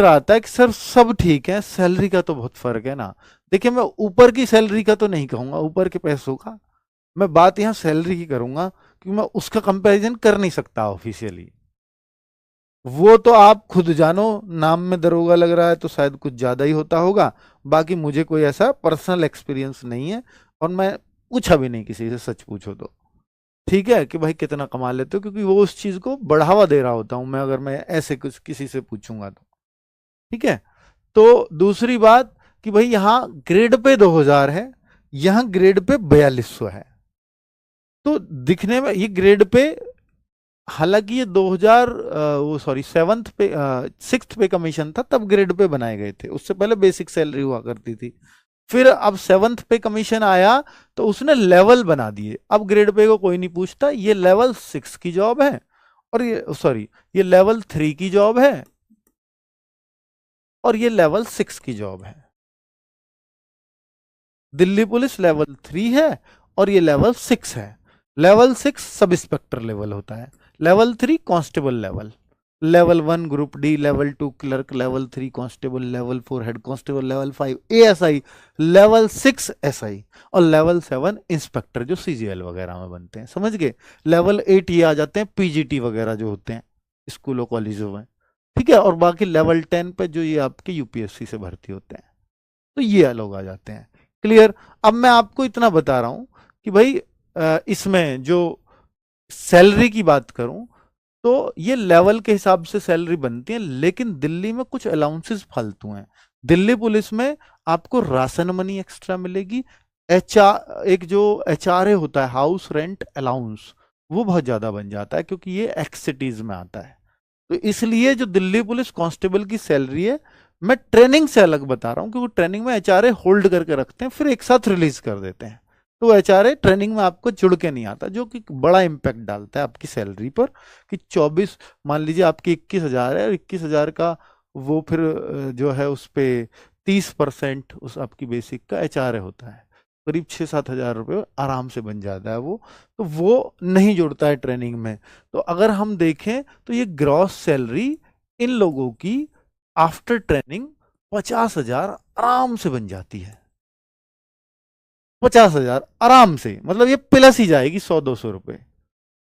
आता है कि सर सब ठीक है, सैलरी का तो बहुत फर्क है ना। देखिए मैं ऊपर की सैलरी का तो नहीं कहूंगा, ऊपर के पैसों का, मैं बात यहाँ सैलरी की करूंगा, क्योंकि मैं उसका कंपैरिजन कर नहीं सकता ऑफिशियली। वो तो आप खुद जानो, नाम में दरोगा लग रहा है तो शायद कुछ ज्यादा ही होता होगा। बाकी मुझे कोई ऐसा पर्सनल एक्सपीरियंस नहीं है, और मैं पूछा भी नहीं किसी से, सच पूछो तो। ठीक है कि भाई कितना कमा लेते हो, क्योंकि वो उस चीज को बढ़ावा दे रहा होता हूं मैं, अगर मैं ऐसे कुछ किसी से पूछूंगा तो। ठीक है। तो दूसरी बात कि भाई यहाँ ग्रेड पे 2000 है, यहाँ ग्रेड पे 4200 है। तो दिखने में ये ग्रेड पे, हालांकि ये 2000 वो सॉरी सेवन्थ पे सिक्स्थ पे कमीशन था, तब ग्रेड पे बनाए गए थे, उससे पहले बेसिक सैलरी हुआ करती थी। फिर अब सेवन्थ पे कमीशन आया तो उसने लेवल बना दिए, अब ग्रेड पे को कोई नहीं पूछता, ये लेवल 6 की जॉब है, और ये सॉरी ये लेवल 3 की जॉब है, और ये लेवल 6 की जॉब है। दिल्ली पुलिस लेवल 3 है, और ये लेवल 6 है। लेवल 6 सब इंस्पेक्टर लेवल होता है, level 3 constable level, level 1 group D, level 2 clerk, level 3 constable, level 4 head constable, level 5 ASI, level 6 SI, और लेवल 7 इंस्पेक्टर जो सीजीएल वगैरह में बनते हैं, समझ गए। लेवल 8 ये आ जाते हैं पीजीटी वगैरह जो होते हैं स्कूलों कॉलेजों में। ठीक है, और बाकी लेवल 10 पे जो ये आपके यूपीएससी से भर्ती होते हैं, तो ये लोग आ जाते हैं। क्लियर। अब मैं आपको इतना बता रहा हूं कि भाई इसमें जो सैलरी की बात करूं, तो ये लेवल के हिसाब से सैलरी बनती है, लेकिन दिल्ली में कुछ अलाउंसेस फालतू हैं। दिल्ली पुलिस में आपको राशन मनी एक्स्ट्रा मिलेगी, एक जो एचआरए होता है, हाउस रेंट अलाउंस, वो बहुत ज्यादा बन जाता है, क्योंकि ये एक्स सिटीज में आता है। तो इसलिए जो दिल्ली पुलिस कांस्टेबल की सैलरी है, मैं ट्रेनिंग से अलग बता रहा हूं, क्योंकि ट्रेनिंग में एचआरए होल्ड करके रखते हैं, फिर एक साथ रिलीज कर देते हैं। तो एचआरए ट्रेनिंग में आपको जुड़ के नहीं आता, जो कि बड़ा इंपैक्ट डालता है आपकी सैलरी पर। कि 24, मान लीजिए आपकी 21,000 है, और 21,000 का वो फिर जो है उस पे 30% उस आपकी बेसिक का एचआरए होता है, करीब 6-7 हज़ार रुपये आराम से बन जाता है वो। तो वो नहीं जुड़ता है ट्रेनिंग में। तो अगर हम देखें तो ये ग्रॉस सैलरी इन लोगों की आफ्टर ट्रेनिंग 50,000 आराम से बन जाती है। 50,000 आराम से, मतलब ये प्लस ही जाएगी 100-200 रुपए।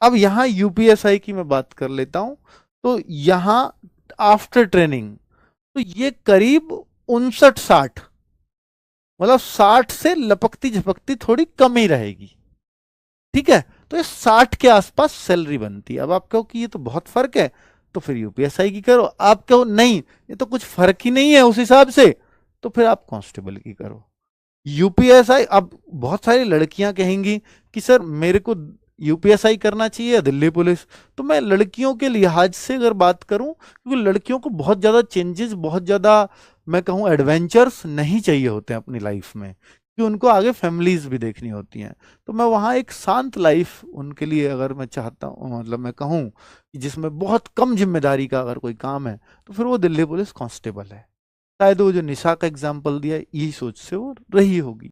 अब यहां यूपीएसआई की मैं बात कर लेता हूं, तो यहां आफ्टर ट्रेनिंग तो ये करीब 59-60, मतलब 60 से लपकती झपकती थोड़ी कम ही रहेगी। ठीक है। तो ये 60 के आसपास सैलरी बनती है। अब आप कहो कि ये तो बहुत फर्क है, तो फिर यूपीएसआई की करो। आप कहो नहीं, ये तो कुछ फर्क ही नहीं है उस हिसाब से, तो फिर आप कांस्टेबल की करो। यूपीएसआई, अब बहुत सारी लड़कियां कहेंगी कि सर मेरे को यूपीएसआई करना चाहिए या दिल्ली पुलिस। तो मैं लड़कियों के लिहाज से अगर बात करूं, क्योंकि लड़कियों को बहुत ज़्यादा चेंजेस, बहुत ज़्यादा मैं कहूं एडवेंचर्स नहीं चाहिए होते हैं अपनी लाइफ में, कि उनको आगे फैमिलीज भी देखनी होती हैं। तो मैं वहाँ एक शांत लाइफ उनके लिए अगर मैं चाहता हूँ, मतलब मैं कहूँ कि जिसमें बहुत कम जिम्मेदारी का अगर कोई काम है, तो फिर वो दिल्ली पुलिस कांस्टेबल है। शायद वो जो निशा का एग्जाम्पल दिया है, यही सोच से वो रही होगी।